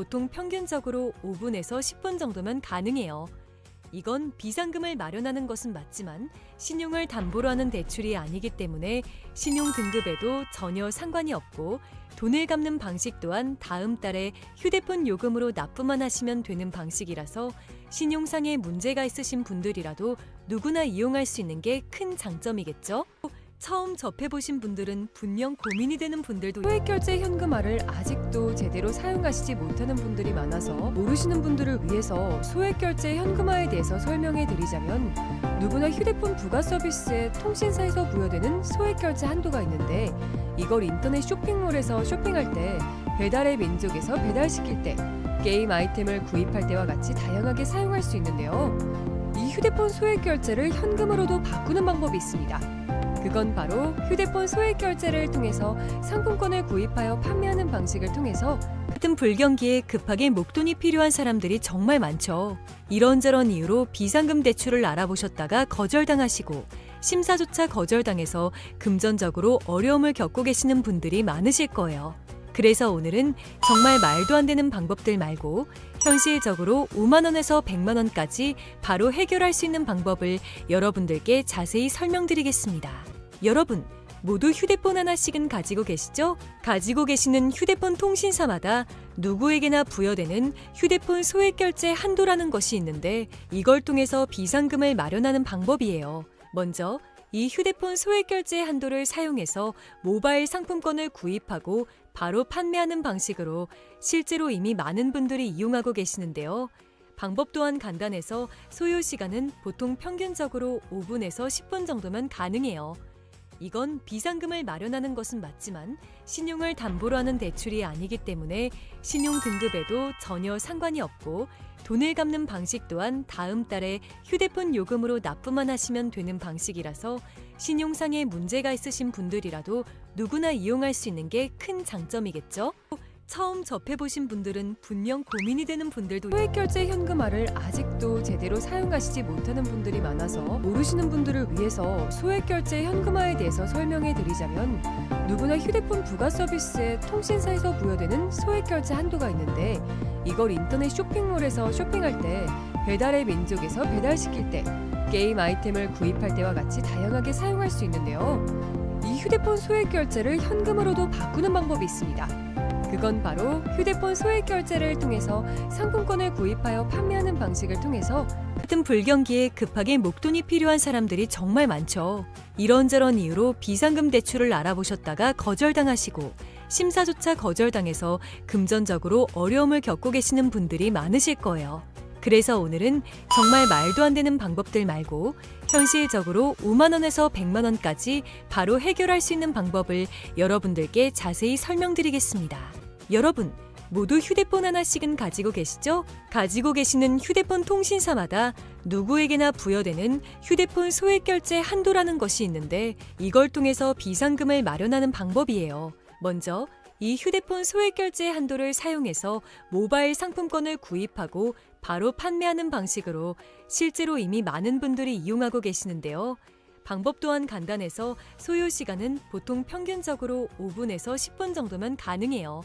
보통 평균적으로 5분에서 10분 정도면 가능해요. 이건 비상금을 마련하는 것은 맞지만 신용을 담보로 하는 대출이 아니기 때문에 신용 등급에도 전혀 상관이 없고 돈을 갚는 방식 또한 다음 달에 휴대폰 요금으로 납부만 하시면 되는 방식이라서 신용상의 문제가 있으신 분들이라도 누구나 이용할 수 있는 게 큰 장점이겠죠? 처음 접해보신 분들은 분명 고민이 되는 분들도 소액결제 현금화를 아직도 제대로 사용하시지 못하는 분들이 많아서 모르시는 분들을 위해서 소액결제 현금화에 대해서 설명해 드리자면 누구나 휴대폰 부가 서비스에 통신사에서 부여되는 소액결제 한도가 있는데 이걸 인터넷 쇼핑몰에서 쇼핑할 때 배달의 민족에서 배달시킬 때 게임 아이템을 구입할 때와 같이 다양하게 사용할 수 있는데요. 이 휴대폰 소액결제를 현금으로도 바꾸는 방법이 있습니다. 그건 바로 휴대폰 소액결제를 통해서 상품권을 구입하여 판매하는 방식을 통해서 같은 불경기에 급하게 목돈이 필요한 사람들이 정말 많죠. 이런저런 이유로 비상금 대출을 알아보셨다가 거절당하시고 심사조차 거절당해서 금전적으로 어려움을 겪고 계시는 분들이 많으실 거예요. 그래서 오늘은 정말 말도 안 되는 방법들 말고 현실적으로 5만 원에서 100만 원까지 바로 해결할 수 있는 방법을 여러분들께 자세히 설명드리겠습니다. 여러분, 모두 휴대폰 하나씩은 가지고 계시죠? 가지고 계시는 휴대폰 통신사마다 누구에게나 부여되는 휴대폰 소액결제 한도라는 것이 있는데 이걸 통해서 비상금을 마련하는 방법이에요. 먼저 이 휴대폰 소액결제 한도를 사용해서 모바일 상품권을 구입하고 바로 판매하는 방식으로 실제로 이미 많은 분들이 이용하고 계시는데요. 방법 또한 간단해서 소요 시간은 보통 평균적으로 5분에서 10분 정도면 가능해요. 이건 비상금을 마련하는 것은 맞지만 신용을 담보로 하는 대출이 아니기 때문에 신용 등급에도 전혀 상관이 없고 돈을 갚는 방식 또한 다음 달에 휴대폰 요금으로 납부만 하시면 되는 방식이라서 신용상의 문제가 있으신 분들이라도 누구나 이용할 수 있는 게 큰 장점이겠죠? 처음 접해보신 분들은 분명 고민이 되는 분들도 소액결제 현금화를 아직도 제대로 사용하시지 못하는 분들이 많아서 모르시는 분들을 위해서 소액결제 현금화에 대해서 설명해 드리자면 누구나 휴대폰 부가 서비스에 통신사에서 부여되는 소액결제 한도가 있는데 이걸 인터넷 쇼핑몰에서 쇼핑할 때 배달의 민족에서 배달시킬 때 게임 아이템을 구입할 때와 같이 다양하게 사용할 수 있는데요. 이 휴대폰 소액결제를 현금으로도 바꾸는 방법이 있습니다. 그건 바로 휴대폰 소액결제를 통해서 상품권을 구입하여 판매하는 방식을 통해서 같은 불경기에 급하게 목돈이 필요한 사람들이 정말 많죠. 이런저런 이유로 비상금 대출을 알아보셨다가 거절당하시고 심사조차 거절당해서 금전적으로 어려움을 겪고 계시는 분들이 많으실 거예요. 그래서 오늘은 정말 말도 안 되는 방법들 말고 현실적으로 5만 원에서 100만 원까지 바로 해결할 수 있는 방법을 여러분들께 자세히 설명드리겠습니다. 여러분, 모두 휴대폰 하나씩은 가지고 계시죠? 가지고 계시는 휴대폰 통신사마다 누구에게나 부여되는 휴대폰 소액결제 한도라는 것이 있는데 이걸 통해서 비상금을 마련하는 방법이에요. 먼저 이 휴대폰 소액결제 한도를 사용해서 모바일 상품권을 구입하고 바로 판매하는 방식으로 실제로 이미 많은 분들이 이용하고 계시는데요. 방법 또한 간단해서 소요 시간은 보통 평균적으로 5분에서 10분 정도면 가능해요.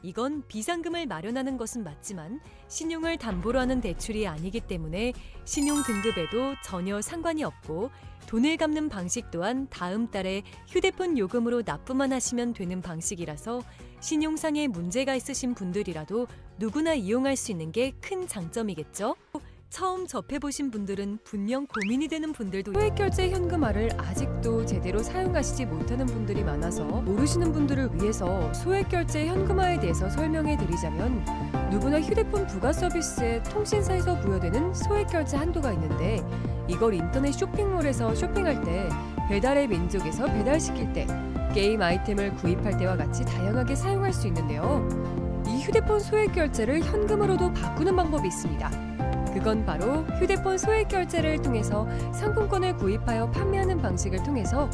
이건 비상금을 마련하는 것은 맞지만 신용을 담보로 하는 대출이 아니기 때문에 신용 등급에도 전혀 상관이 없고 돈을 갚는 방식 또한 다음 달에 휴대폰 요금으로 납부만 하시면 되는 방식이라서 신용상의 문제가 있으신 분들이라도 누구나 이용할 수 있는 게 큰 장점이겠죠? 처음 접해보신 분들은 분명 고민이 되는 분들도 소액결제 현금화를 아직도 제대로 사용하시지 못하는 분들이 많아서 모르시는 분들을 위해서 소액결제 현금화에 대해서 설명해 드리자면 누구나 휴대폰 부가 서비스에 통신사에서 부여되는 소액결제 한도가 있는데 이걸 인터넷 쇼핑몰에서 쇼핑할 때 배달의 민족에서 배달시킬 때 게임 아이템을 구입할 때와 같이 다양하게 사용할 수 있는데요. 이 휴대폰 소액결제를 현금으로도 바꾸는 방법이 있습니다. 그건 바로 휴대폰 소액결제를 통해서 상품권을 구입하여 판매하는 방식을 통해서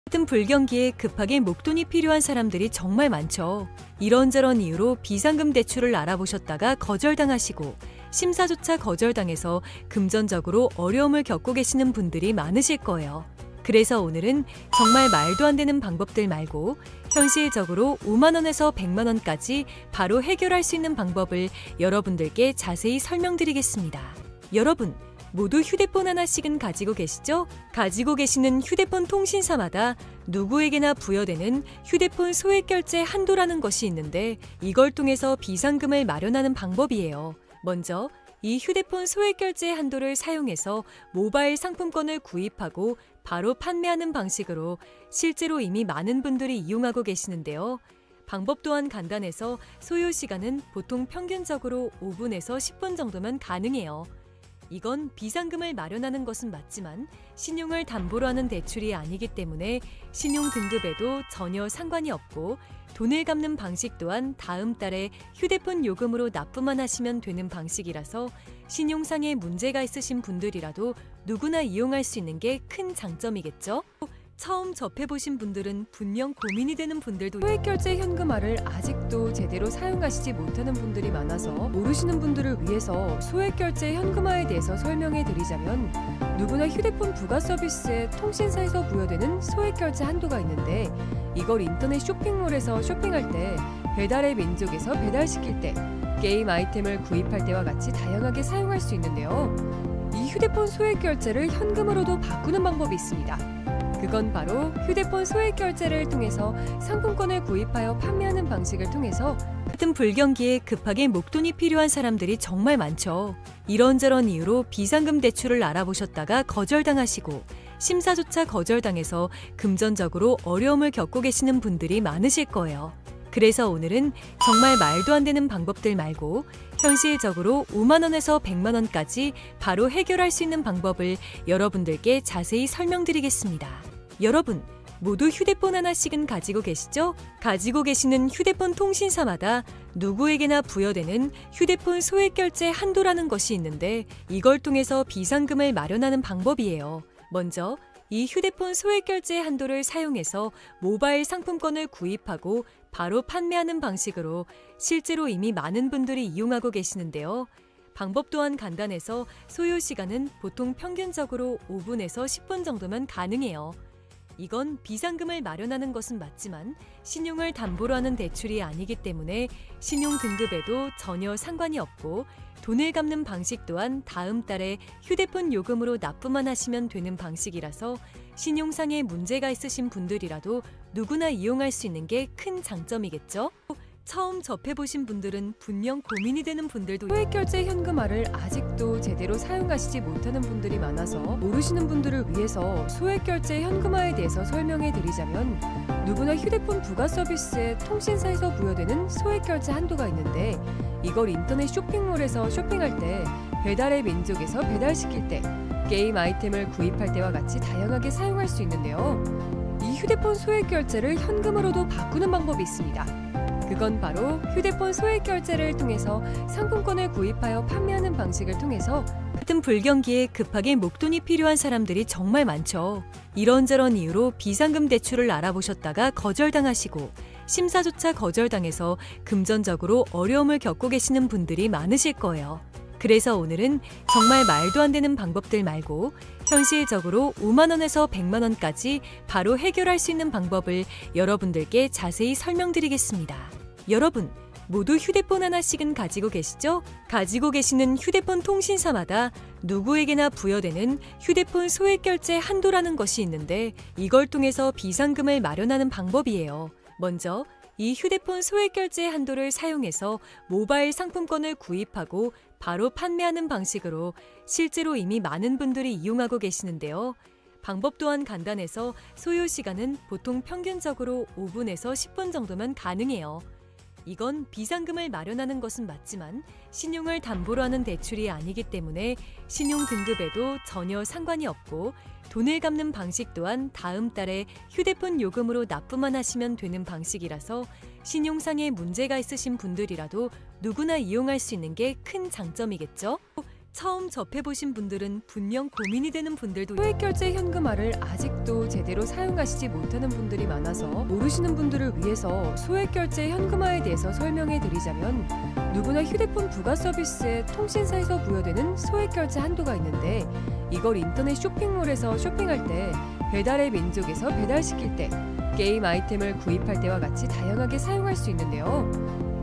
같은 불경기에 급하게 목돈이 필요한 사람들이 정말 많죠. 이런저런 이유로 비상금 대출을 알아보셨다가 거절당하시고 심사조차 거절당해서 금전적으로 어려움을 겪고 계시는 분들이 많으실 거예요. 그래서 오늘은 정말 말도 안 되는 방법들 말고 현실적으로 5만 원에서 100만 원까지 바로 해결할 수 있는 방법을 여러분들께 자세히 설명드리겠습니다. 여러분, 모두 휴대폰 하나씩은 가지고 계시죠? 가지고 계시는 휴대폰 통신사마다 누구에게나 부여되는 휴대폰 소액 결제 한도라는 것이 있는데 이걸 통해서 비상금을 마련하는 방법이에요. 먼저 이 휴대폰 소액 결제 한도를 사용해서 모바일 상품권을 구입하고 바로 판매하는 방식으로 실제로 이미 많은 분들이 이용하고 계시는데요. 방법 또한 간단해서 소요 시간은 보통 평균적으로 5분에서 10분 정도면 가능해요. 이건 비상금을 마련하는 것은 맞지만 신용을 담보로 하는 대출이 아니기 때문에 신용 등급에도 전혀 상관이 없고 돈을 갚는 방식 또한 다음 달에 휴대폰 요금으로 납부만 하시면 되는 방식이라서 신용상에 문제가 있으신 분들이라도 누구나 이용할 수 있는 게 큰 장점이겠죠? 처음 접해보신 분들은 분명 고민이 되는 분들도 소액결제 현금화를 아직도 제대로 사용하시지 못하는 분들이 많아서 모르시는 분들을 위해서 소액결제 현금화에 대해서 설명해 드리자면 누구나 휴대폰 부가 서비스에 통신사에서 부여되는 소액결제 한도가 있는데 이걸 인터넷 쇼핑몰에서 쇼핑할 때 배달의 민족에서 배달시킬 때 게임 아이템을 구입할 때와 같이 다양하게 사용할 수 있는데요. 이 휴대폰 소액결제를 현금으로도 바꾸는 방법이 있습니다. 그건 바로 휴대폰 소액 결제를 통해서 상품권을 구입하여 판매하는 방식을 통해서 같은 불경기에 급하게 목돈이 필요한 사람들이 정말 많죠. 이런저런 이유로 비상금 대출을 알아보셨다가 거절당하시고 심사조차 거절당해서 금전적으로 어려움을 겪고 계시는 분들이 많으실 거예요. 그래서 오늘은 정말 말도 안 되는 방법들 말고 현실적으로 5만 원에서 100만 원까지 바로 해결할 수 있는 방법을 여러분들께 자세히 설명드리겠습니다. 여러분, 모두 휴대폰 하나씩은 가지고 계시죠? 가지고 계시는 휴대폰 통신사마다 누구에게나 부여되는 휴대폰 소액 결제 한도라는 것이 있는데 이걸 통해서 비상금을 마련하는 방법이에요. 먼저 이 휴대폰 소액 결제 한도를 사용해서 모바일 상품권을 구입하고 바로 판매하는 방식으로 실제로 이미 많은 분들이 이용하고 계시는데요. 방법 또한 간단해서 소요 시간은 보통 평균적으로 5분에서 10분 정도면 가능해요. 이건 비상금을 마련하는 것은 맞지만 신용을 담보로 하는 대출이 아니기 때문에 신용 등급에도 전혀 상관이 없고 돈을 갚는 방식 또한 다음 달에 휴대폰 요금으로 납부만 하시면 되는 방식이라서 신용상에 문제가 있으신 분들이라도 누구나 이용할 수 있는 게 큰 장점이겠죠? 처음 접해보신 분들은 분명 고민이 되는 분들도 소액결제 현금화를 아직도 제대로 사용하시지 못하는 분들이 많아서 모르시는 분들을 위해서 소액결제 현금화에 대해서 설명해 드리자면 누구나 휴대폰 부가 서비스에 통신사에서 부여되는 소액결제 한도가 있는데 이걸 인터넷 쇼핑몰에서 쇼핑할 때 배달의 민족에서 배달시킬 때 게임 아이템을 구입할 때와 같이 다양하게 사용할 수 있는데요. 이 휴대폰 소액결제를 현금으로도 바꾸는 방법이 있습니다. 그건 바로 휴대폰 소액 결제를 통해서 상품권을 구입하여 판매하는 방식을 통해서 같은 불경기에 급하게 목돈이 필요한 사람들이 정말 많죠. 이런저런 이유로 비상금 대출을 알아보셨다가 거절당하시고 심사조차 거절당해서 금전적으로 어려움을 겪고 계시는 분들이 많으실 거예요. 그래서 오늘은 정말 말도 안 되는 방법들 말고 현실적으로 5만 원에서 100만 원까지 바로 해결할 수 있는 방법을 여러분들께 자세히 설명드리겠습니다. 여러분, 모두 휴대폰 하나씩은 가지고 계시죠? 가지고 계시는 휴대폰 통신사마다 누구에게나 부여되는 휴대폰 소액 결제 한도라는 것이 있는데 이걸 통해서 비상금을 마련하는 방법이에요. 먼저 이 휴대폰 소액 결제 한도를 사용해서 모바일 상품권을 구입하고 바로 판매하는 방식으로 실제로 이미 많은 분들이 이용하고 계시는데요. 방법 또한 간단해서 소요 시간은 보통 평균적으로 5분에서 10분 정도면 가능해요. 이건 비상금을 마련하는 것은 맞지만 신용을 담보로 하는 대출이 아니기 때문에 신용 등급에도 전혀 상관이 없고 돈을 갚는 방식 또한 다음 달에 휴대폰 요금으로 납부만 하시면 되는 방식이라서 신용상에 문제가 있으신 분들이라도 누구나 이용할 수 있는 게 큰 장점이겠죠? 처음 접해보신 분들은 분명 고민이 되는 분들도 소액결제 현금화를 아직도 제대로 사용하시지 못하는 분들이 많아서 모르시는 분들을 위해서 소액결제 현금화에 대해서 설명해 드리자면 누구나 휴대폰 부가 서비스에 통신사에서 부여되는 소액결제 한도가 있는데 이걸 인터넷 쇼핑몰에서 쇼핑할 때 배달의 민족에서 배달시킬 때 게임 아이템을 구입할 때와 같이 다양하게 사용할 수 있는데요.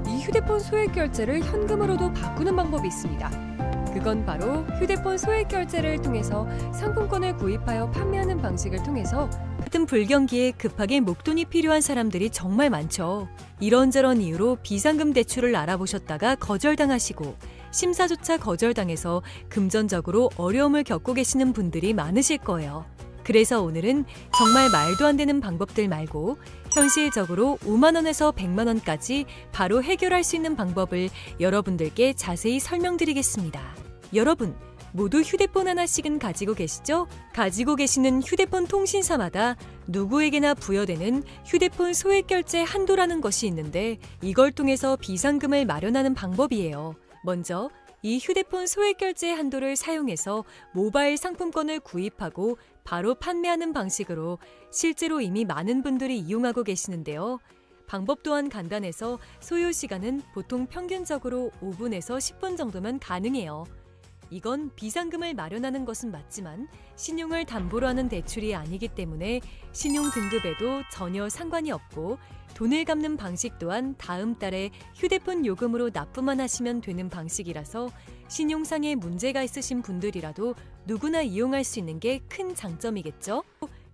이 휴대폰 소액 결제를 현금으로도 바꾸는 방법이 있습니다. 그건 바로 휴대폰 소액 결제를 통해서 상품권을 구입하여 판매하는 방식을 통해서 같은 불경기에 급하게 목돈이 필요한 사람들이 정말 많죠. 이런저런 이유로 비상금 대출을 알아보셨다가 거절당하시고 심사조차 거절당해서 금전적으로 어려움을 겪고 계시는 분들이 많으실 거예요. 그래서 오늘은 정말 말도 안 되는 방법들 말고 현실적으로 5만 원에서 100만 원까지 바로 해결할 수 있는 방법을 여러분들께 자세히 설명드리겠습니다. 여러분, 모두 휴대폰 하나씩은 가지고 계시죠? 가지고 계시는 휴대폰 통신사마다 누구에게나 부여되는 휴대폰 소액 결제 한도라는 것이 있는데 이걸 통해서 비상금을 마련하는 방법이에요. 먼저 이 휴대폰 소액 결제 한도를 사용해서 모바일 상품권을 구입하고 바로 판매하는 방식으로 실제로 이미 많은 분들이 이용하고 계시는데요. 방법 또한 간단해서 소요 시간은 보통 평균적으로 5분에서 10분 정도면 가능해요. 이건 비상금을 마련하는 것은 맞지만 신용을 담보로 하는 대출이 아니기 때문에 신용 등급에도 전혀 상관이 없고 돈을 갚는 방식 또한 다음 달에 휴대폰 요금으로 납부만 하시면 되는 방식이라서 신용상에 문제가 있으신 분들이라도 누구나 이용할 수 있는 게 큰 장점이겠죠?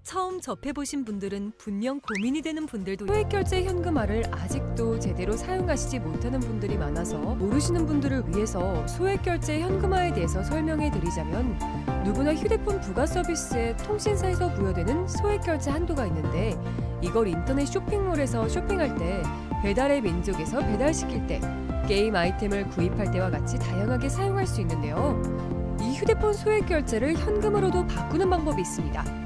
처음 접해보신 분들은 분명 고민이 되는 분들도 소액결제 현금화를 아직도 제대로 사용하시지 못하는 분들이 많아서 모르시는 분들을 위해서 소액결제 현금화에 대해서 설명해 드리자면 누구나 휴대폰 부가 서비스에 통신사에서 부여되는 소액결제 한도가 있는데 이걸 인터넷 쇼핑몰에서 쇼핑할 때 배달의 민족에서 배달시킬 때 게임 아이템을 구입할 때와 같이 다양하게 사용할 수 있는데요. 이 휴대폰 소액결제를 현금으로도 바꾸는 방법이 있습니다.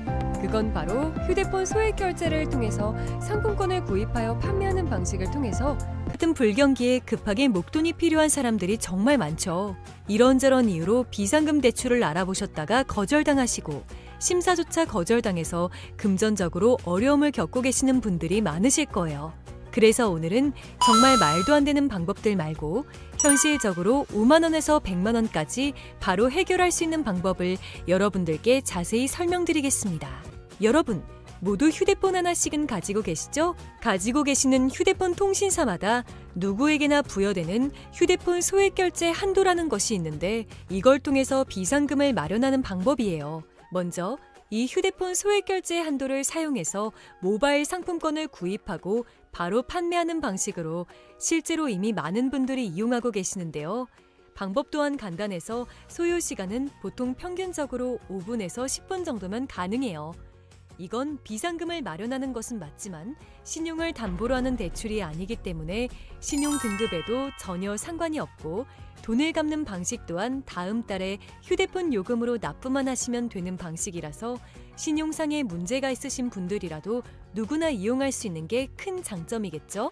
그건 바로 휴대폰 소액 결제를 통해서 상품권을 구입하여 판매하는 방식을 통해서 같은 불경기에 급하게 목돈이 필요한 사람들이 정말 많죠. 이런저런 이유로 비상금 대출을 알아보셨다가 거절당하시고 심사조차 거절당해서 금전적으로 어려움을 겪고 계시는 분들이 많으실 거예요. 그래서 오늘은 정말 말도 안 되는 방법들 말고 현실적으로 5만 원에서 100만 원까지 바로 해결할 수 있는 방법을 여러분들께 자세히 설명드리겠습니다. 여러분, 모두 휴대폰 하나씩은 가지고 계시죠? 가지고 계시는 휴대폰 통신사마다 누구에게나 부여되는 휴대폰 소액 결제 한도라는 것이 있는데 이걸 통해서 비상금을 마련하는 방법이에요. 먼저 이 휴대폰 소액 결제 한도를 사용해서 모바일 상품권을 구입하고 바로 판매하는 방식으로 실제로 이미 많은 분들이 이용하고 계시는데요. 방법 또한 간단해서 소요 시간은 보통 평균적으로 5분에서 10분 정도면 가능해요. 이건 비상금을 마련하는 것은 맞지만 신용을 담보로 하는 대출이 아니기 때문에 신용 등급에도 전혀 상관이 없고 돈을 갚는 방식 또한 다음 달에 휴대폰 요금으로 납부만 하시면 되는 방식이라서 신용상에 문제가 있으신 분들이라도 누구나 이용할 수 있는 게 큰 장점이겠죠?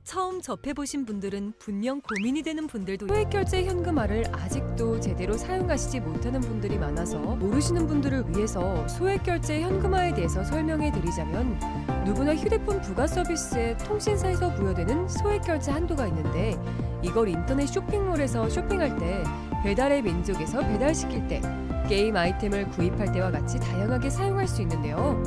처음 접해보신 분들은 분명 고민이 되는 분들도 소액결제 현금화를 아직도 제대로 사용하시지 못하는 분들이 많아서 모르시는 분들을 위해서 소액결제 현금화에 대해서 설명해 드리자면 누구나 휴대폰 부가 서비스에 통신사에서 부여되는 소액결제 한도가 있는데 이걸 인터넷 쇼핑몰에서 쇼핑할 때 배달의 민족에서 배달시킬 때 게임 아이템을 구입할 때와 같이 다양하게 사용할 수 있는데요.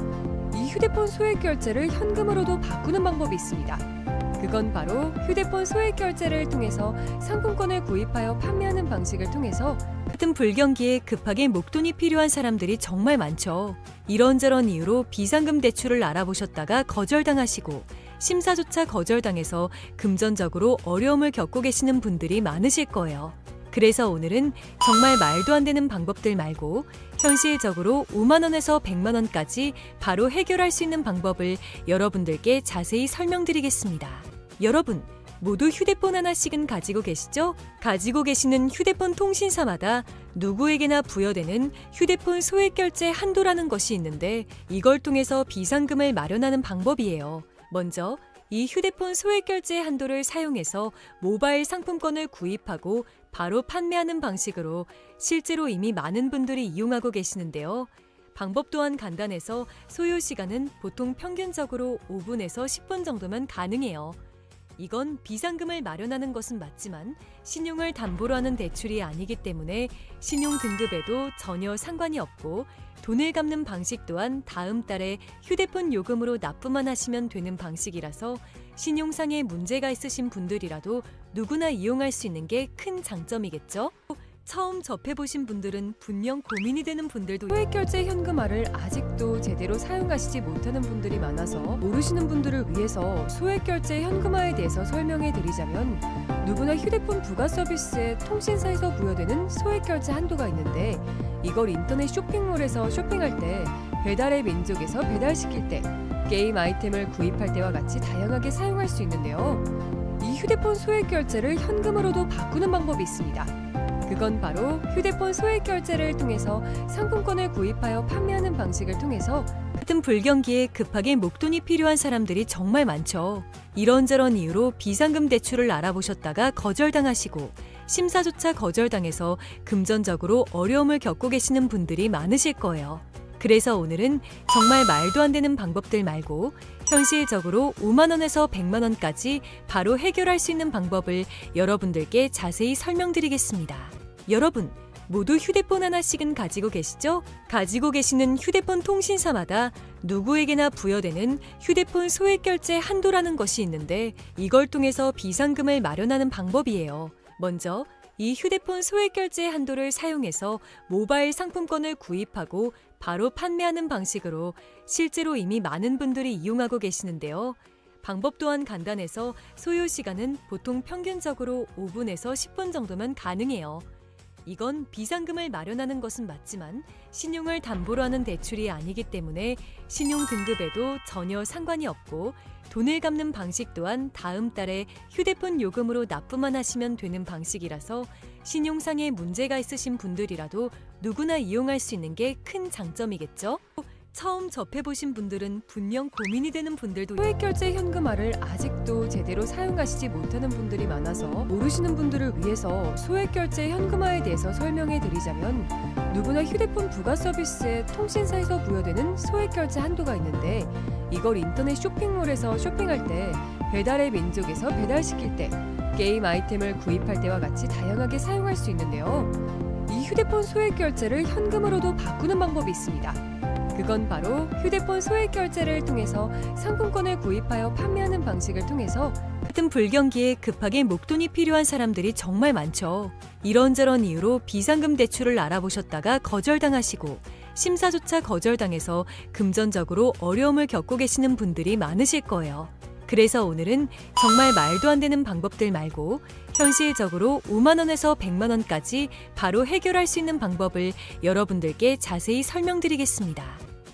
이 휴대폰 소액결제를 현금으로도 바꾸는 방법이 있습니다. 그건 바로 휴대폰 소액 결제를 통해서 상품권을 구입하여 판매하는 방식을 통해서 같은 불경기에 급하게 목돈이 필요한 사람들이 정말 많죠. 이런저런 이유로 비상금 대출을 알아보셨다가 거절당하시고 심사조차 거절당해서 금전적으로 어려움을 겪고 계시는 분들이 많으실 거예요. 그래서 오늘은 정말 말도 안 되는 방법들 말고 현실적으로 5만 원에서 100만 원까지 바로 해결할 수 있는 방법을 여러분들께 자세히 설명드리겠습니다. 여러분, 모두 휴대폰 하나씩은 가지고 계시죠? 가지고 계시는 휴대폰 통신사마다 누구에게나 부여되는 휴대폰 소액 결제 한도라는 것이 있는데 이걸 통해서 비상금을 마련하는 방법이에요. 먼저 이 휴대폰 소액 결제 한도를 사용해서 모바일 상품권을 구입하고 바로 판매하는 방식으로 실제로 이미 많은 분들이 이용하고 계시는데요. 방법 또한 간단해서 소요 시간은 보통 평균적으로 5분에서 10분 정도면 가능해요. 이건 비상금을 마련하는 것은 맞지만 신용을 담보로 하는 대출이 아니기 때문에 신용 등급에도 전혀 상관이 없고 돈을 갚는 방식 또한 다음 달에 휴대폰 요금으로 납부만 하시면 되는 방식이라서 신용상에 문제가 있으신 분들이라도 누구나 이용할 수 있는 게 큰 장점이겠죠? 처음 접해보신 분들은 분명 고민이 되는 분들도 소액결제 현금화를 아직도 제대로 사용하시지 못하는 분들이 많아서 모르시는 분들을 위해서 소액결제 현금화에 대해서 설명해 드리자면 누구나 휴대폰 부가 서비스에 통신사에서 부여되는 소액결제 한도가 있는데 이걸 인터넷 쇼핑몰에서 쇼핑할 때 배달의 민족에서 배달시킬 때 게임 아이템을 구입할 때와 같이 다양하게 사용할 수 있는데요. 이 휴대폰 소액결제를 현금으로도 바꾸는 방법이 있습니다. 그건 바로 휴대폰 소액결제를 통해서 상품권을 구입하여 판매하는 방식을 통해서 같은 불경기에 급하게 목돈이 필요한 사람들이 정말 많죠. 이런저런 이유로 비상금 대출을 알아보셨다가 거절당하시고 심사조차 거절당해서 금전적으로 어려움을 겪고 계시는 분들이 많으실 거예요. 그래서 오늘은 정말 말도 안 되는 방법들 말고 현실적으로 5만 원에서 100만 원까지 바로 해결할 수 있는 방법을 여러분들께 자세히 설명드리겠습니다. 여러분, 모두 휴대폰 하나씩은 가지고 계시죠? 가지고 계시는 휴대폰 통신사마다 누구에게나 부여되는 휴대폰 소액결제 한도라는 것이 있는데 이걸 통해서 비상금을 마련하는 방법이에요. 먼저 이 휴대폰 소액결제 한도를 사용해서 모바일 상품권을 구입하고 바로 판매하는 방식으로 실제로 이미 많은 분들이 이용하고 계시는데요. 방법 또한 간단해서 소요 시간은 보통 평균적으로 5분에서 10분 정도면 가능해요. 이건 비상금을 마련하는 것은 맞지만 신용을 담보로 하는 대출이 아니기 때문에 신용 등급에도 전혀 상관이 없고 돈을 갚는 방식 또한 다음 달에 휴대폰 요금으로 납부만 하시면 되는 방식이라서 신용상에 문제가 있으신 분들이라도 누구나 이용할 수 있는 게 큰 장점이겠죠? 처음 접해보신 분들은 분명 고민이 되는 분들도 소액결제 현금화를 아직도 제대로 사용하시지 못하는 분들이 많아서 모르시는 분들을 위해서 소액결제 현금화에 대해서 설명해 드리자면 누구나 휴대폰 부가 서비스에 통신사에서 부여되는 소액결제 한도가 있는데 이걸 인터넷 쇼핑몰에서 쇼핑할 때 배달의 민족에서 배달시킬 때 게임 아이템을 구입할 때와 같이 다양하게 사용할 수 있는데요. 이 휴대폰 소액결제를 현금으로도 바꾸는 방법이 있습니다. 그건 바로 휴대폰 소액결제를 통해서 상품권을 구입하여 판매하는 방식을 통해서 같은 불경기에 급하게 목돈이 필요한 사람들이 정말 많죠. 이런저런 이유로 비상금 대출을 알아보셨다가 거절당하시고 심사조차 거절당해서 금전적으로 어려움을 겪고 계시는 분들이 많으실 거예요. 그래서 오늘은 정말 말도 안 되는 방법들 말고 현실적으로 5만 원에서 100만 원까지 바로 해결할 수 있는 방법을 여러분들께 자세히 설명드리겠습니다.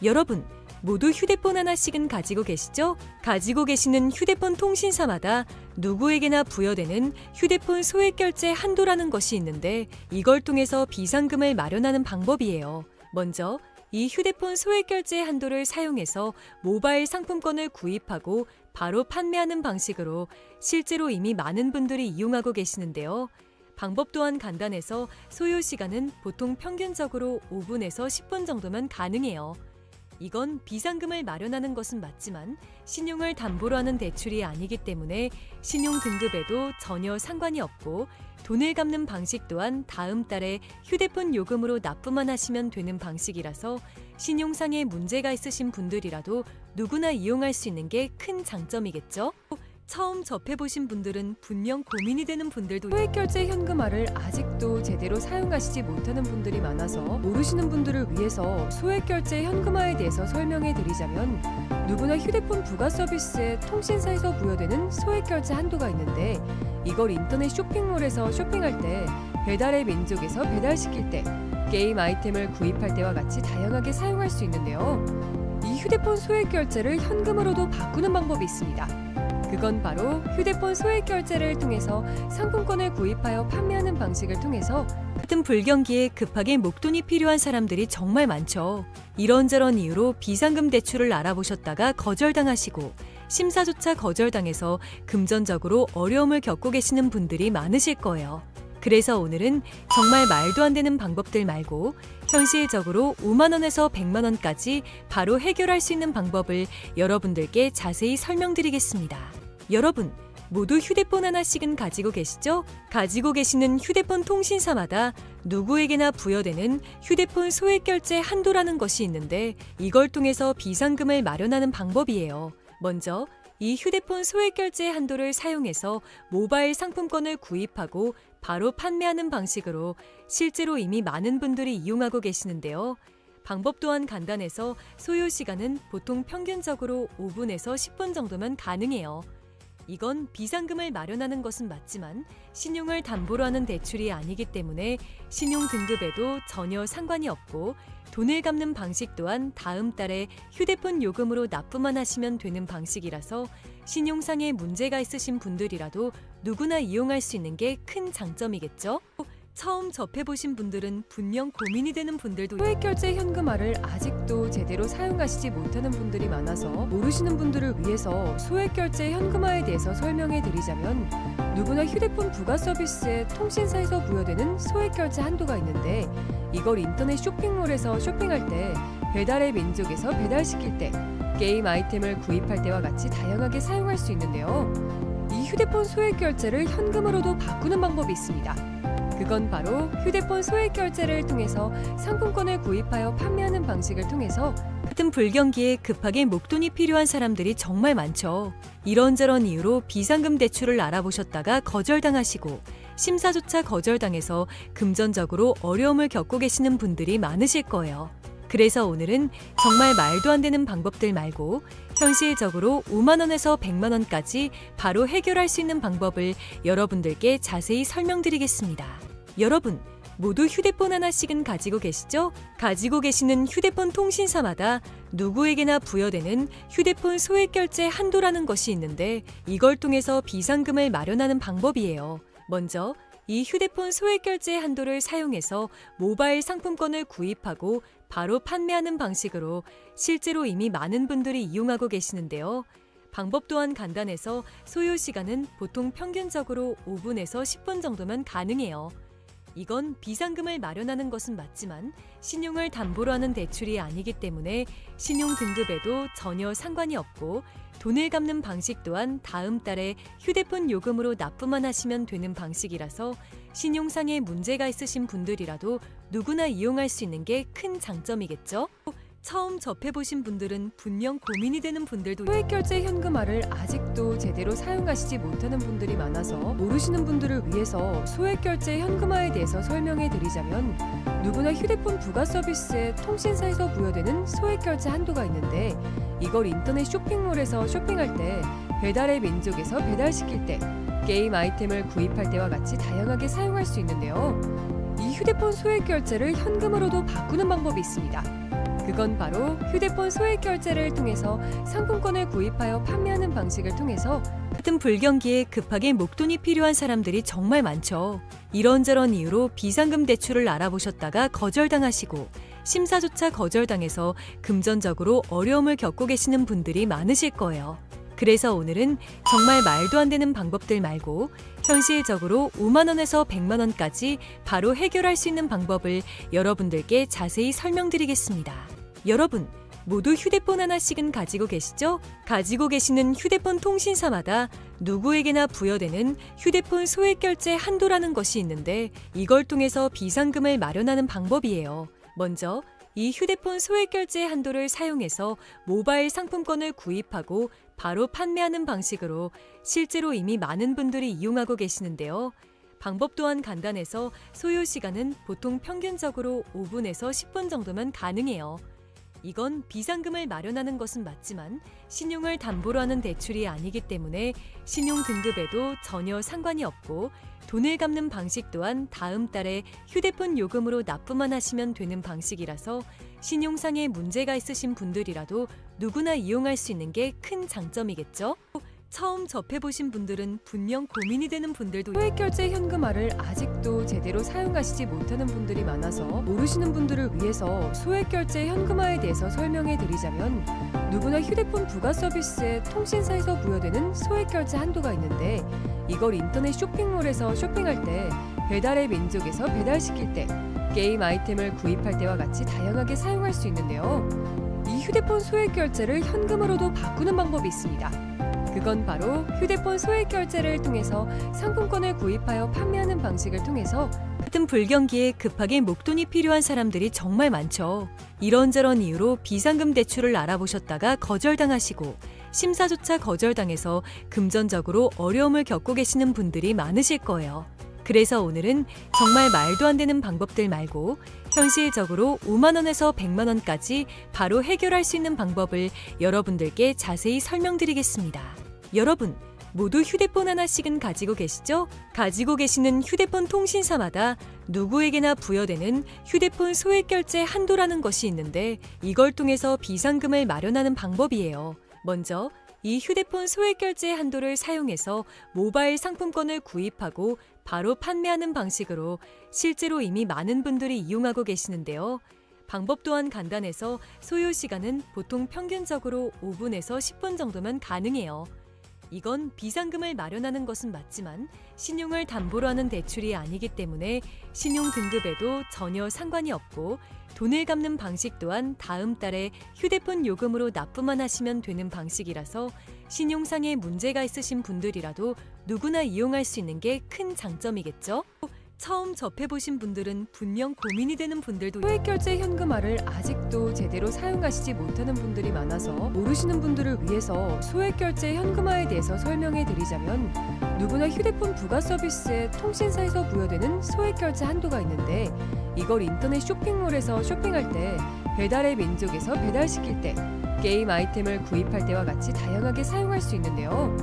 여러분, 모두 휴대폰 하나씩은 가지고 계시죠? 가지고 계시는 휴대폰 통신사마다 누구에게나 부여되는 휴대폰 소액결제 한도라는 것이 있는데 이걸 통해서 비상금을 마련하는 방법이에요. 먼저 이 휴대폰 소액결제 한도를 사용해서 모바일 상품권을 구입하고 바로 판매하는 방식으로 실제로 이미 많은 분들이 이용하고 계시는데요. 방법 또한 간단해서 소요 시간은 보통 평균적으로 5분에서 10분 정도면 가능해요. 이건 비상금을 마련하는 것은 맞지만 신용을 담보로 하는 대출이 아니기 때문에 신용 등급에도 전혀 상관이 없고 돈을 갚는 방식 또한 다음 달에 휴대폰 요금으로 납부만 하시면 되는 방식이라서 신용상에 문제가 있으신 분들이라도 누구나 이용할 수 있는 게 큰 장점이겠죠? 처음 접해보신 분들은 분명 고민이 되는 분들도 소액결제 현금화를 아직도 제대로 사용하시지 못하는 분들이 많아서 모르시는 분들을 위해서 소액결제 현금화에 대해서 설명해 드리자면 누구나 휴대폰 부가 서비스에 통신사에서 부여되는 소액결제 한도가 있는데 이걸 인터넷 쇼핑몰에서 쇼핑할 때 배달의 민족에서 배달시킬 때 게임 아이템을 구입할 때와 같이 다양하게 사용할 수 있는데요. 이 휴대폰 소액결제를 현금으로도 바꾸는 방법이 있습니다. 그건 바로 휴대폰 소액결제를 통해서 상품권을 구입하여 판매하는 방식을 통해서 같은 불경기에 급하게 목돈이 필요한 사람들이 정말 많죠. 이런저런 이유로 비상금 대출을 알아보셨다가 거절당하시고 심사조차 거절당해서 금전적으로 어려움을 겪고 계시는 분들이 많으실 거예요. 그래서 오늘은 정말 말도 안 되는 방법들 말고 현실적으로 5만 원에서 100만 원까지 바로 해결할 수 있는 방법을 여러분들께 자세히 설명드리겠습니다. 여러분, 모두 휴대폰 하나씩은 가지고 계시죠? 가지고 계시는 휴대폰 통신사마다 누구에게나 부여되는 휴대폰 소액 결제 한도라는 것이 있는데 이걸 통해서 비상금을 마련하는 방법이에요. 먼저 이 휴대폰 소액 결제 한도를 사용해서 모바일 상품권을 구입하고 바로 판매하는 방식으로 실제로 이미 많은 분들이 이용하고 계시는데요. 방법 또한 간단해서 소요 시간은 보통 평균적으로 5분에서 10분 정도면 가능해요. 이건 비상금을 마련하는 것은 맞지만 신용을 담보로 하는 대출이 아니기 때문에 신용 등급에도 전혀 상관이 없고 돈을 갚는 방식 또한 다음 달에 휴대폰 요금으로 납부만 하시면 되는 방식이라서 신용상에 문제가 있으신 분들이라도 누구나 이용할 수 있는 게 큰 장점이겠죠? 처음 접해보신 분들은 분명 고민이 되는 분들도 소액결제 현금화를 아직도 제대로 사용하시지 못하는 분들이 많아서 모르시는 분들을 위해서 소액결제 현금화에 대해서 설명해 드리자면 누구나 휴대폰 부가 서비스에 통신사에서 부여되는 소액결제 한도가 있는데 이걸 인터넷 쇼핑몰에서 쇼핑할 때 배달의 민족에서 배달시킬 때 게임 아이템을 구입할 때와 같이 다양하게 사용할 수 있는데요. 이 휴대폰 소액결제를 현금으로도 바꾸는 방법이 있습니다. 그건 바로 휴대폰 소액 결제를 통해서 상품권을 구입하여 판매하는 방식을 통해서 같은 불경기에 급하게 목돈이 필요한 사람들이 정말 많죠. 이런저런 이유로 비상금 대출을 알아보셨다가 거절당하시고 심사조차 거절당해서 금전적으로 어려움을 겪고 계시는 분들이 많으실 거예요. 그래서 오늘은 정말 말도 안 되는 방법들 말고 현실적으로 5만 원에서 100만 원까지 바로 해결할 수 있는 방법을 여러분들께 자세히 설명드리겠습니다. 여러분, 모두 휴대폰 하나씩은 가지고 계시죠? 가지고 계시는 휴대폰 통신사마다 누구에게나 부여되는 휴대폰 소액 결제 한도라는 것이 있는데 이걸 통해서 비상금을 마련하는 방법이에요. 먼저 이 휴대폰 소액 결제 한도를 사용해서 모바일 상품권을 구입하고 바로 판매하는 방식으로 실제로 이미 많은 분들이 이용하고 계시는데요. 방법 또한 간단해서 소요 시간은 보통 평균적으로 5분에서 10분 정도면 가능해요. 이건 비상금을 마련하는 것은 맞지만 신용을 담보로 하는 대출이 아니기 때문에 신용 등급에도 전혀 상관이 없고 돈을 갚는 방식 또한 다음 달에 휴대폰 요금으로 납부만 하시면 되는 방식이라서 신용상에 문제가 있으신 분들이라도 누구나 이용할 수 있는 게 큰 장점이겠죠? 처음 접해보신 분들은 분명 고민이 되는 분들도 소액결제 현금화를 아직도 제대로 사용하시지 못하는 분들이 많아서 모르시는 분들을 위해서 소액결제 현금화에 대해서 설명해 드리자면 누구나 휴대폰 부가 서비스에 통신사에서 부여되는 소액결제 한도가 있는데 이걸 인터넷 쇼핑몰에서 쇼핑할 때 배달의 민족에서 배달시킬 때 게임 아이템을 구입할 때와 같이 다양하게 사용할 수 있는데요. 이 휴대폰 소액결제를 현금으로도 바꾸는 방법이 있습니다. 그건 바로 휴대폰 소액 결제를 통해서 상품권을 구입하여 판매하는 방식을 통해서 같은 불경기에 급하게 목돈이 필요한 사람들이 정말 많죠. 이런저런 이유로 비상금 대출을 알아보셨다가 거절당하시고 심사조차 거절당해서 금전적으로 어려움을 겪고 계시는 분들이 많으실 거예요. 그래서 오늘은 정말 말도 안 되는 방법들 말고 현실적으로 5만 원에서 100만 원까지 바로 해결할 수 있는 방법을 여러분들께 자세히 설명드리겠습니다. 여러분, 모두 휴대폰 하나씩은 가지고 계시죠? 가지고 계시는 휴대폰 통신사마다 누구에게나 부여되는 휴대폰 소액 결제 한도라는 것이 있는데 이걸 통해서 비상금을 마련하는 방법이에요. 먼저 이 휴대폰 소액 결제 한도를 사용해서 모바일 상품권을 구입하고 바로 판매하는 방식으로 실제로 이미 많은 분들이 이용하고 계시는데요. 방법 또한 간단해서 소요 시간은 보통 평균적으로 5분에서 10분 정도면 가능해요. 이건 비상금을 마련하는 것은 맞지만 신용을 담보로 하는 대출이 아니기 때문에 신용 등급에도 전혀 상관이 없고 돈을 갚는 방식 또한 다음 달에 휴대폰 요금으로 납부만 하시면 되는 방식이라서 신용상에 문제가 있으신 분들이라도 누구나 이용할 수 있는 게 큰 장점이겠죠? 처음 접해보신 분들은 분명 고민이 되는 분들도 소액결제 현금화를 아직도 제대로 사용하시지 못하는 분들이 많아서 모르시는 분들을 위해서 소액결제 현금화에 대해서 설명해 드리자면 누구나 휴대폰 부가 서비스에 통신사에서 부여되는 소액결제 한도가 있는데 이걸 인터넷 쇼핑몰에서 쇼핑할 때 배달의 민족에서 배달시킬 때 게임 아이템을 구입할 때와 같이 다양하게 사용할 수 있는데요. 이 휴대폰 소액결제를 현금으로도 바꾸는 방법이 있습니다. 그건 바로 휴대폰 소액 결제를 통해서 상품권을 구입하여 판매하는 방식을 통해서 같은 불경기에 급하게 목돈이 필요한 사람들이 정말 많죠. 이런저런 이유로 비상금 대출을 알아보셨다가 거절당하시고 심사조차 거절당해서 금전적으로 어려움을 겪고 계시는 분들이 많으실 거예요. 그래서 오늘은 정말 말도 안 되는 방법들 말고 현실적으로 5만 원에서 100만 원까지 바로 해결할 수 있는 방법을 여러분들께 자세히 설명드리겠습니다. 여러분, 모두 휴대폰 하나씩은 가지고 계시죠? 가지고 계시는 휴대폰 통신사마다 누구에게나 부여되는 휴대폰 소액 결제 한도라는 것이 있는데 이걸 통해서 비상금을 마련하는 방법이에요. 먼저 이 휴대폰 소액 결제 한도를 사용해서 모바일 상품권을 구입하고 바로 판매하는 방식으로 실제로 이미 많은 분들이 이용하고 계시는데요. 방법 또한 간단해서 소요 시간은 보통 평균적으로 5분에서 10분 정도면 가능해요. 이건 비상금을 마련하는 것은 맞지만 신용을 담보로 하는 대출이 아니기 때문에 신용 등급에도 전혀 상관이 없고 돈을 갚는 방식 또한 다음 달에 휴대폰 요금으로 납부만 하시면 되는 방식이라서 신용상에 문제가 있으신 분들이라도 누구나 이용할 수 있는 게 큰 장점이겠죠? 처음 접해보신 분들은 분명 고민이 되는 분들도 소액결제 현금화를 아직도 제대로 사용하시지 못하는 분들이 많아서 모르시는 분들을 위해서 소액결제 현금화에 대해서 설명해 드리자면 누구나 휴대폰 부가 서비스에 통신사에서 부여되는 소액결제 한도가 있는데 이걸 인터넷 쇼핑몰에서 쇼핑할 때 배달의 민족에서 배달시킬 때 게임 아이템을 구입할 때와 같이 다양하게 사용할 수 있는데요.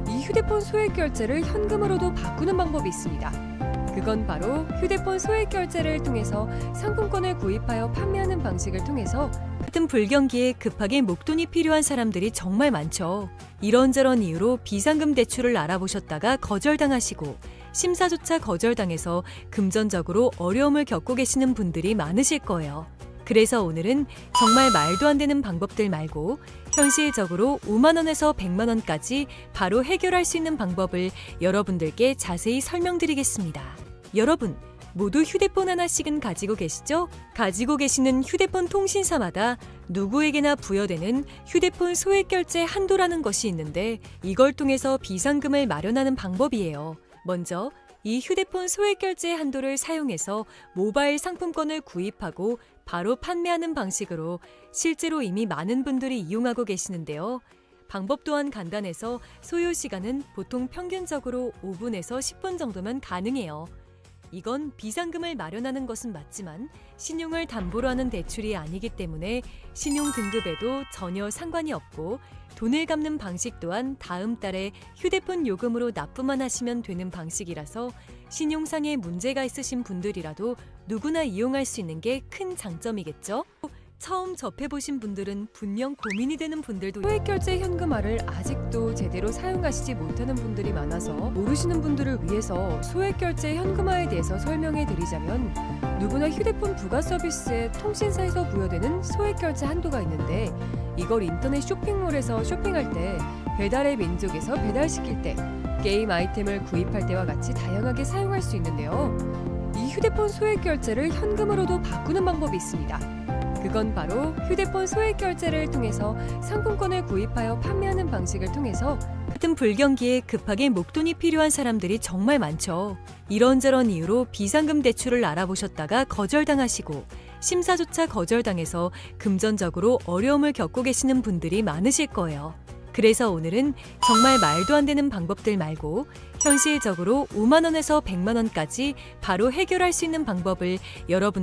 이 휴대폰 소액결제를 현금으로도 바꾸는 방법이 있습니다. 그건 바로 휴대폰 소액 결제를 통해서 상품권을 구입하여 판매하는 방식을 통해서 같은 불경기에 급하게 목돈이 필요한 사람들이 정말 많죠. 이런저런 이유로 비상금 대출을 알아보셨다가 거절당하시고 심사조차 거절당해서 금전적으로 어려움을 겪고 계시는 분들이 많으실 거예요. 그래서 오늘은 정말 말도 안 되는 방법들 말고 현실적으로 5만 원에서 100만 원까지 바로 해결할 수 있는 방법을 여러분들께 자세히 설명드리겠습니다. 여러분, 모두 휴대폰 하나씩은 가지고 계시죠? 가지고 계시는 휴대폰 통신사마다 누구에게나 부여되는 휴대폰 소액 결제 한도라는 것이 있는데 이걸 통해서 비상금을 마련하는 방법이에요. 먼저 이 휴대폰 소액 결제 한도를 사용해서 모바일 상품권을 구입하고 바로 판매하는 방식으로 실제로 이미 많은 분들이 이용하고 계시는데요. 방법 또한 간단해서 소요 시간은 보통 평균적으로 5분에서 10분 정도면 가능해요. 이건 비상금을 마련하는 것은 맞지만 신용을 담보로 하는 대출이 아니기 때문에 신용 등급에도 전혀 상관이 없고 돈을 갚는 방식 또한 다음 달에 휴대폰 요금으로 납부만 하시면 되는 방식이라서 신용상에 문제가 있으신 분들이라도 누구나 이용할 수 있는 게 큰 장점이겠죠? 처음 접해보신 분들은 분명 고민이 되는 분들도 소액결제 현금화를 아직도 제대로 사용하시지 못하는 분들이 많아서 모르시는 분들을 위해서 소액결제 현금화에 대해서 설명해 드리자면 누구나 휴대폰 부가 서비스에 통신사에서 부여되는 소액결제 한도가 있는데 이걸 인터넷 쇼핑몰에서 쇼핑할 때 배달의 민족에서 배달시킬 때 게임 아이템을 구입할 때와 같이 다양하게 사용할 수 있는데요. 이 휴대폰 소액결제를 현금으로도 바꾸는 방법이 있습니다. 그건 바로 휴대폰 소액 결제를 통해서 상품권을 구입하여 판매하는 방식을 통해서 같은 불경기에 급하게 목돈이 필요한 사람들이 정말 많죠. 이런저런 이유로 비상금 대출을 알아보셨다가 거절당하시고 심사조차 거절당해서 금전적으로 어려움을 겪고 계시는 분들이 많으실 거예요. 그래서 오늘은 정말 말도 안 되는 방법들 말고 현실적으로 5만 원에서 100만 원까지 바로 해결할 수 있는 방법을 여러분들